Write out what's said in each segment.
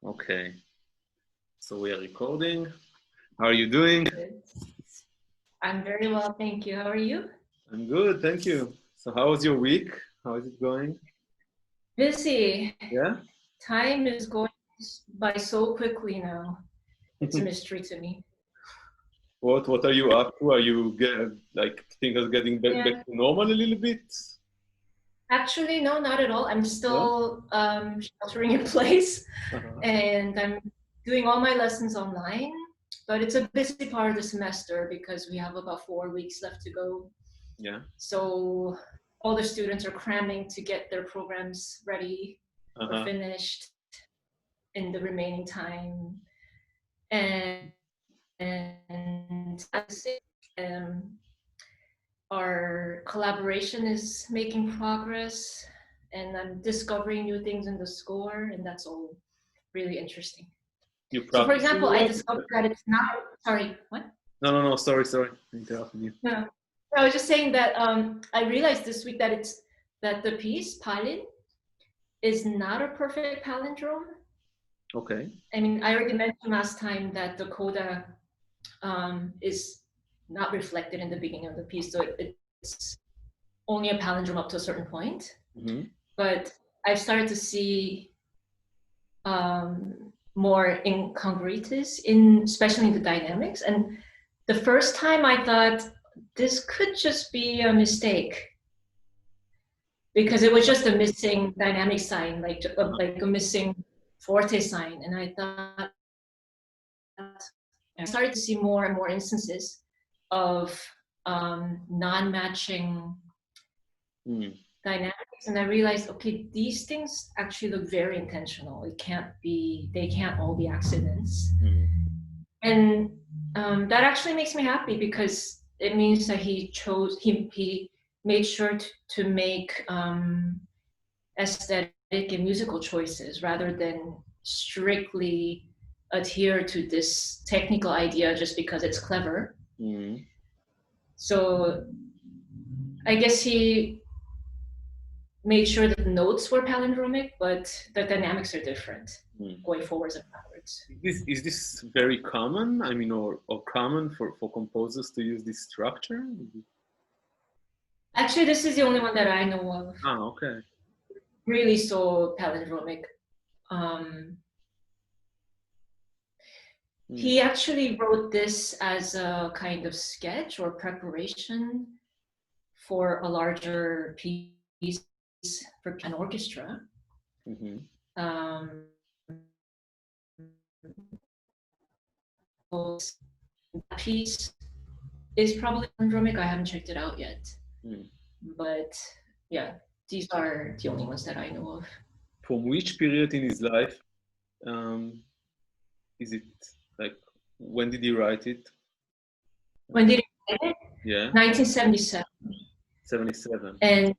Okay, so we are recording. How are you doing? Good. I'm very well, thank you. How are you? I'm good, thank you. So how was your week? How is it going? Busy. Yeah? Time is going by so quickly now. It's a mystery to me. What are you up to? Are you like things are getting back Yeah. to normal a little bit? Actually, no, not at all. I'm No? still sheltering in place, Uh-huh. and I'm doing all my lessons online. But it's a busy part of the semester because we have about 4 weeks left to go. Yeah. So all the students are cramming to get their programs ready or Uh-huh. finished in the remaining time. And um, our collaboration is making progress, and I'm discovering new things in the score, and that's all really interesting. You So, for practicing a example, I lot? discovered that it's not. Sorry, what? No. Sorry. I interrupted you. No, I was just saying that I realized this week that the piece Palin is not a perfect palindrome. Okay. I mean, I already mentioned last time that the coda is not reflected in the beginning of the piece, so it's only a palindrome up to a certain point. Mm-hmm. But I've started to see more incongruities especially in the dynamics. And the first time I thought this could just be a mistake because it was just a missing dynamic sign, like a missing forte sign. And I thought I started to see more and more instances of non-matching dynamics, and I realized, okay, these things actually look very intentional. They can't all be accidents. And that actually makes me happy because it means that he made sure to make aesthetic and musical choices rather than strictly adhere to this technical idea just because it's clever. So I guess he made sure that the notes were palindromic, but the dynamics are different going forwards and backwards. Is this very common? I mean, or common for composers to use this structure? Actually, this is the only one that I know of. Okay. Really so palindromic. He actually wrote this as a kind of sketch or preparation for a larger piece for an orchestra. That piece is probably palindromic. I haven't checked it out yet. But yeah, these are the only ones that I know of. From which period in his life is it? Like, when did he write it? When did he write it? Yeah. 1977. 77. And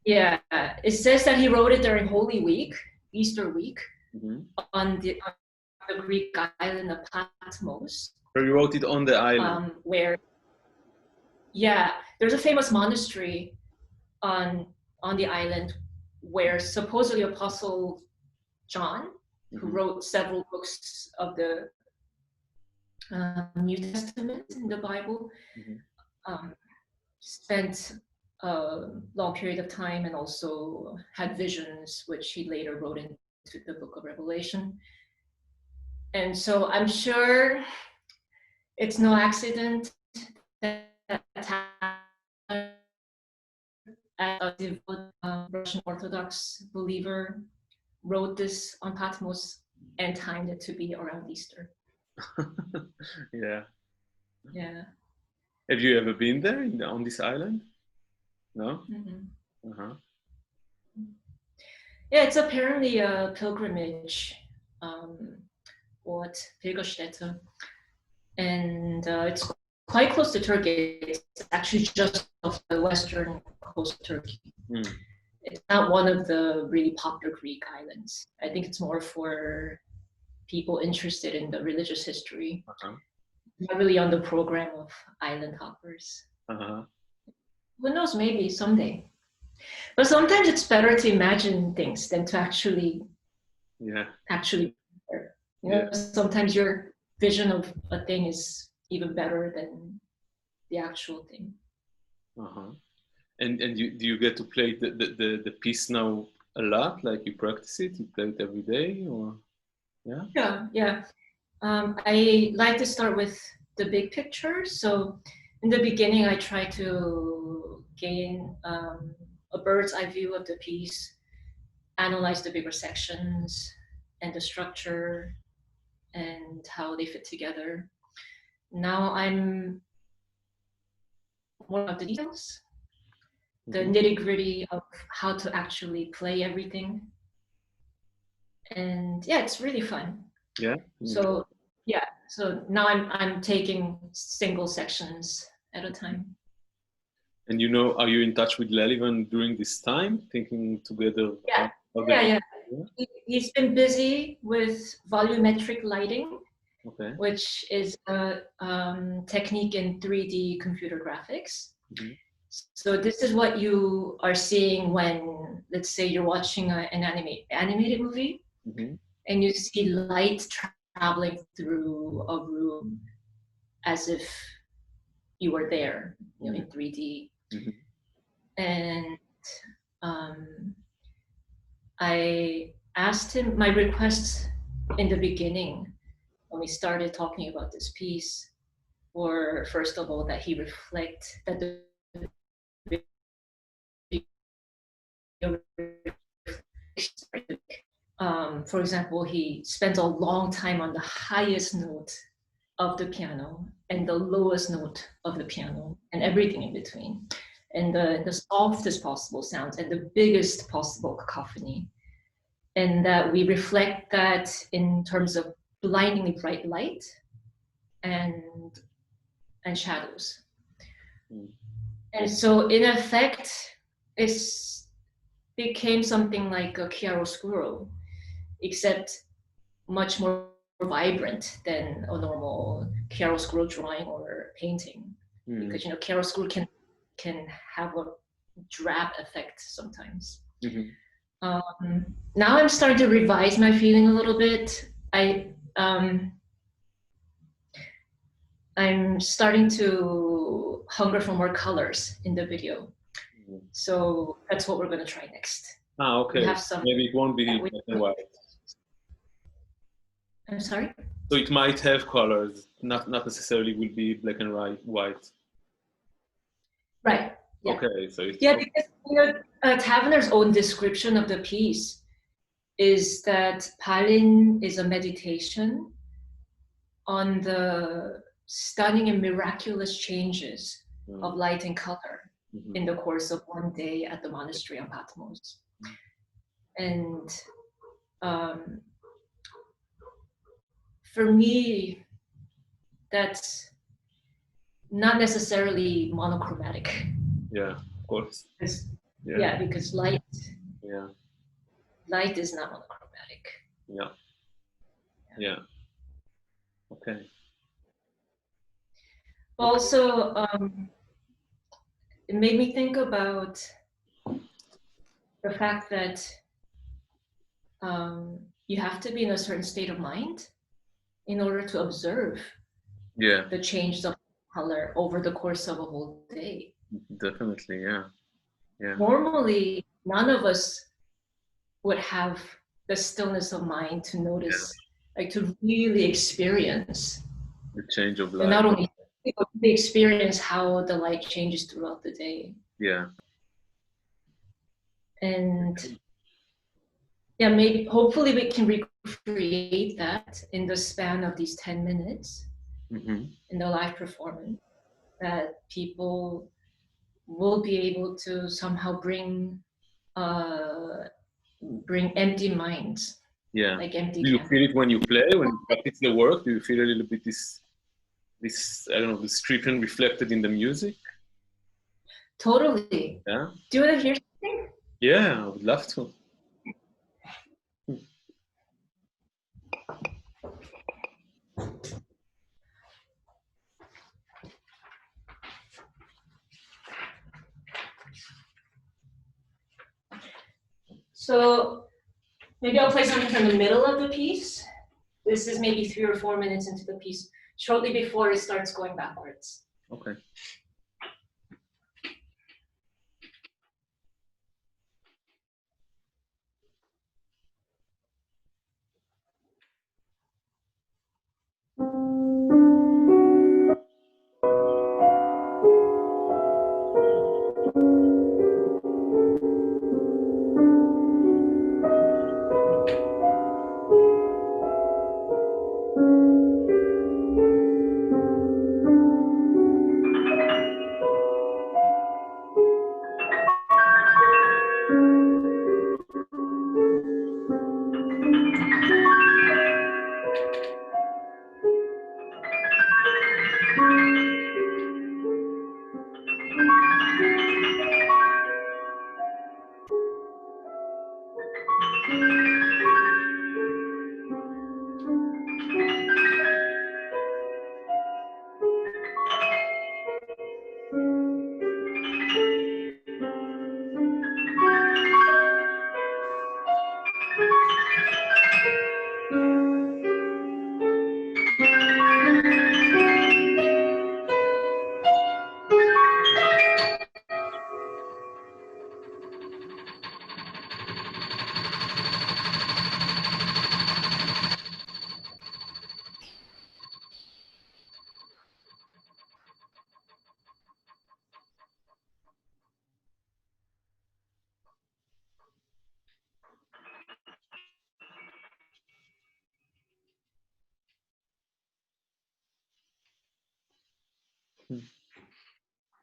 yeah, it says that he wrote it during Holy Week, Easter week, on the Greek island of Patmos. So he wrote it on the island. Where, yeah, there's a famous monastery on the island where supposedly Apostle John, who wrote several books of the New Testament in the Bible, spent a long period of time and also had visions, which he later wrote into the book of Revelation. And so I'm sure it's no accident that a devout Russian Orthodox believer wrote this on Patmos and timed it to be around Easter. Yeah. Yeah. Have you ever been there on this island? No? Yeah, it's apparently a pilgrimage, Pilgerstätte, and it's quite close to Turkey. It's actually just off the western coast of Turkey. It's not one of the really popular Greek islands. I think it's more for people interested in the religious history. Not really on the program of island hoppers. Who knows, maybe someday. But sometimes it's better to imagine things than to actually be there. You know, sometimes your vision of a thing is even better than the actual thing. And do you get to play the piece now a lot? Like you practice it, you play it every day, or Yeah. I like to start with the big picture. So in the beginning, I try to gain a bird's eye view of the piece, analyze the bigger sections and the structure and how they fit together. Now I'm more about the details, the nitty-gritty of how to actually play everything. And yeah, it's really fun. Yeah. So yeah, so now I'm taking single sections at a time. And you know, are you in touch with Lillevan during this time, thinking together? Yeah. He's been busy with volumetric lighting, which is a technique in 3D computer graphics. So this is what you are seeing when, let's say, you're watching an animated movie, and you see light traveling through a room as if you were there, you know, in 3D. And I asked him, my request in the beginning when we started talking about this piece were, first of all, that he reflect that the for example, he spends a long time on the highest note of the piano and the lowest note of the piano and everything in between, and the softest possible sounds and the biggest possible cacophony, and that we reflect that in terms of blindingly bright light and shadows. And so in effect, it became something like a chiaroscuro, except much more vibrant than a normal chiaroscuro drawing or painting, because you know chiaroscuro can have a drab effect sometimes. Now I'm starting to revise my feeling a little bit. I'm starting to hunger for more colors in the video, so that's what we're going to try next. Okay. We have some, maybe it won't be black and white. I'm sorry? So it might have colors, not necessarily will be black and white. Right. Yeah. Okay. So it's because you know, Taverner's own description of the piece is that Palin is a meditation on the stunning and miraculous changes of light and color in the course of one day at the monastery on Patmos. And for me, that's not necessarily monochromatic. Yeah, of course. Yeah, because light is not monochromatic. Yeah. Okay. Also, it made me think about the fact that you have to be in a certain state of mind in order to observe the changes of color over the course of a whole day. Definitely, yeah. Normally, none of us would have the stillness of mind to notice, like to really experience the change of light. And not only they experience how the light changes throughout the day. Yeah. And yeah, maybe hopefully we can recreate that in the span of these 10 minutes in the live performance, that people will be able to somehow bring empty minds. Yeah. Like empty. Do you feel it when you play, when you practice the work? Do you feel a little bit this I don't know, this treatment reflected in the music? Totally. Yeah. Do you want to hear something? Yeah, I would love to. So maybe I'll play something from the middle of the piece. This is maybe 3 or 4 minutes into the piece, shortly before it starts going backwards. Okay.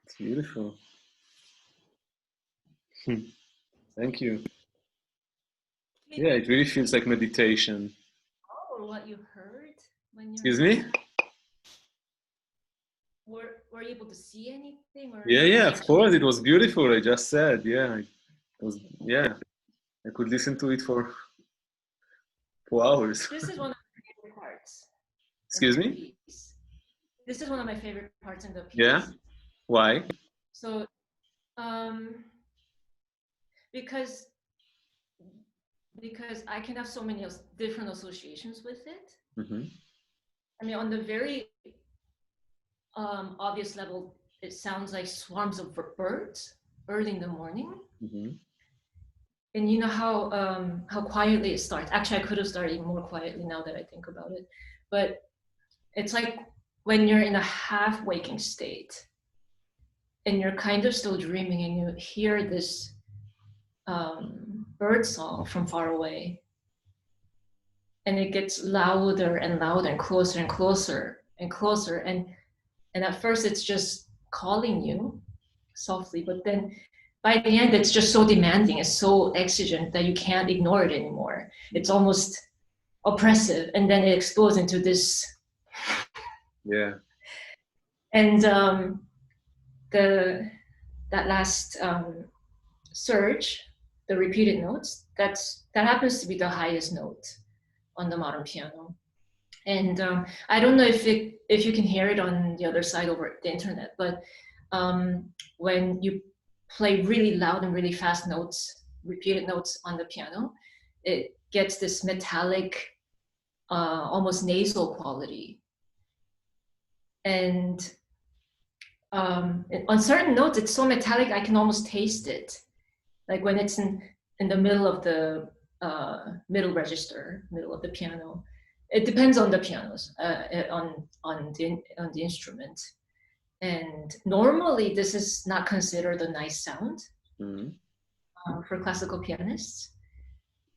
It's beautiful. Thank you. Yeah, it really feels like meditation. Oh, what you heard when you Excuse me? were you able to see anything? Or Yeah, of course. It was beautiful. I just said, yeah. It was, yeah. I could listen to it for hours. This is one of my favorite parts. Excuse me? This is one of my favorite parts in the piece. Yeah? Why? So, because I can have so many different associations with it. Mm-hmm. I mean, on the very obvious level, it sounds like swarms of birds early in the morning. Mm-hmm. And you know how quietly it starts. Actually, I could have started even more quietly now that I think about it. But it's like when you're in a half waking state and you're kind of still dreaming and you hear this bird song from far away. And it gets louder and louder and closer and closer and closer. And at first it's just calling you softly, but then by the end, it's just so demanding, it's so exigent that you can't ignore it anymore. It's almost oppressive, and then it explodes into this. Yeah. And that last surge, the repeated notes, that happens to be the highest note on the modern piano. And I don't know if you can hear it on the other side over the internet, but when you play really loud and really fast notes, repeated notes on the piano, it gets this metallic, almost nasal quality. And on certain notes, it's so metallic, I can almost taste it. Like when it's in the middle of the middle register, middle of the piano. It depends on the pianos, on the instrument. And normally this is not considered a nice sound for classical pianists.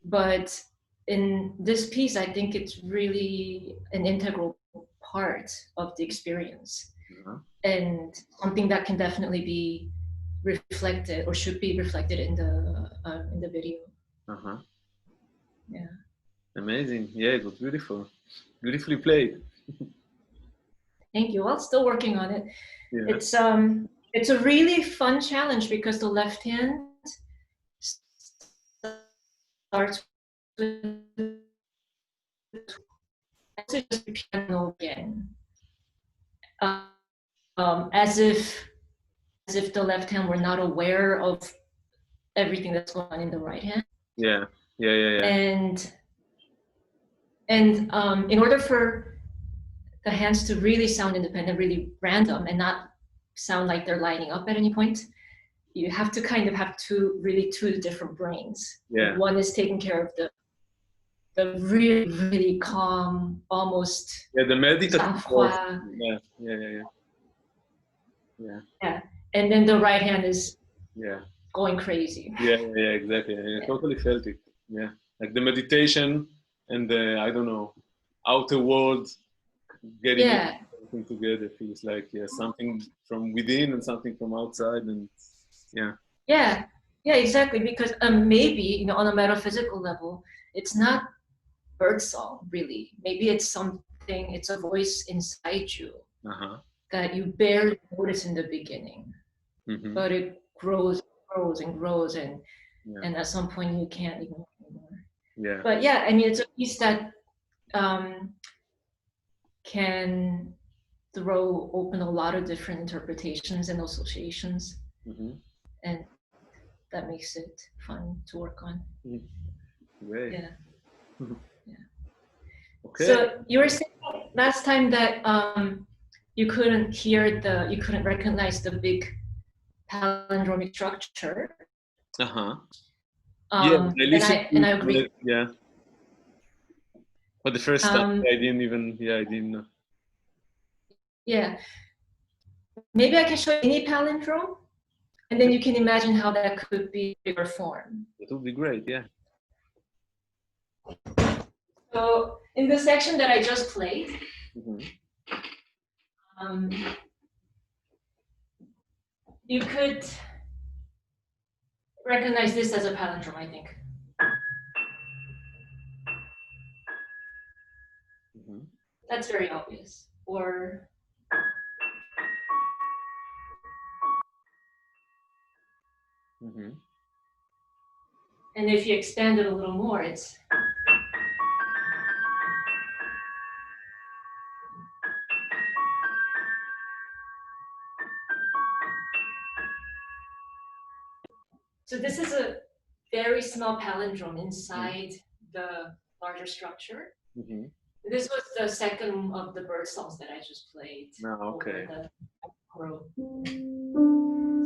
But in this piece, I think it's really an integral part of the experience, and something that can definitely be reflected or should be reflected in the video. Yeah. Amazing. Yeah, it was beautiful. Beautifully played. Thank you. Well, still working on it. Yeah. It's a really fun challenge because the left hand starts with just piano again, as if the left hand were not aware of everything that's going on in the right hand. Yeah. And And in order for the hands to really sound independent, really random, and not sound like they're lining up at any point, you have to kind of have two different brains. Yeah. One is taking care of the really, really calm, almost the meditative. Yeah. And then the right hand is going crazy. Yeah, exactly. I totally felt it. Yeah. Like the meditation and the, I don't know, outer world getting everything together feels like something from within and something from outside, and yeah, exactly, because maybe on a metaphysical level it's not birdsong really. Maybe it's something, it's a voice inside you that you barely notice in the beginning, but it grows and grows, and at some point you can't ignore it anymore. But I mean, it's a piece that can throw open a lot of different interpretations and associations, and that makes it fun to work on. Great. Yeah. Okay. So you were saying last time that you couldn't recognize the big palindromic structure. Yeah, and I agree. Yeah. But the first time I didn't know. Yeah. Maybe I can show you any palindrome, and then you can imagine how that could be bigger form. It would be great, yeah. So in the section that I just played, you could recognize this as a palindrome, I think. That's very obvious. Or and if you expand it a little more, it's so this is a very small palindrome inside the larger structure. This was the second of the bird songs that I just played. Okay.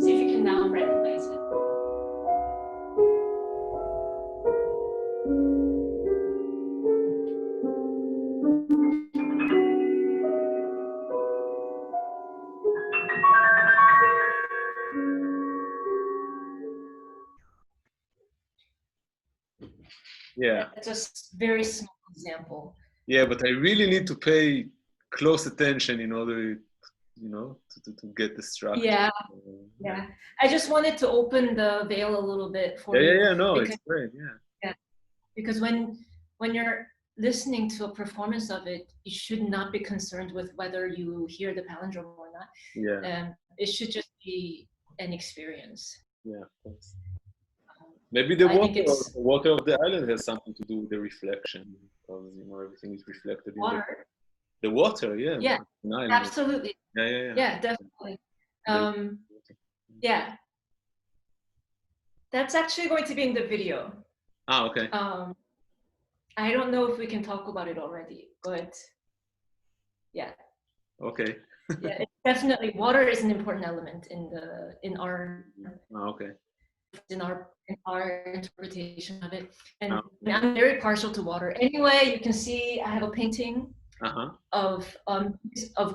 See if you can now recognize it. Yeah. That's a very small example. Yeah, but I really need to pay close attention in order, to get the structure. Yeah. I just wanted to open the veil a little bit for you. Yeah, no, it's great. Yeah. Because when you're listening to a performance of it, you should not be concerned with whether you hear the palindrome or not. Yeah. It should just be an experience. Yeah, of course. Maybe the water of the island has something to do with the reflection, because everything is reflected in water. The water, yeah. Yeah, absolutely. Yeah, definitely. Yeah. That's actually going to be in the video. Okay. I don't know if we can talk about it already, but yeah. Okay. Yeah, it's definitely, water is an important element in our in our interpretation of it, and I'm very partial to water. Anyway, you can see I have a painting of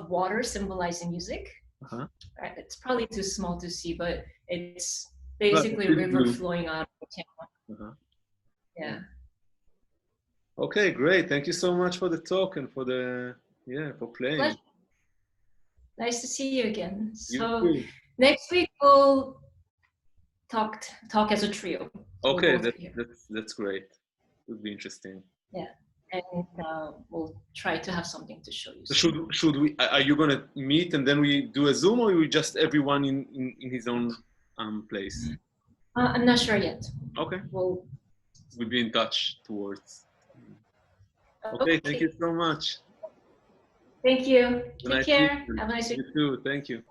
water symbolizing music. Right, it's probably too small to see, but it's basically a river flowing out of the camera. Yeah. Okay, great. Thank you so much for the talk and for playing. Pleasure. Nice to see you again. So next week we'll talk as a trio. So okay, that's great. It would be interesting. Yeah, and we'll try to have something to show you. Should we? Are you gonna meet and then we do a Zoom, or we just everyone in his own place? I'm not sure yet. Okay. We'll be in touch towards. Okay, thank you so much. Thank you. Take care. Have a nice week. You too. Thank you.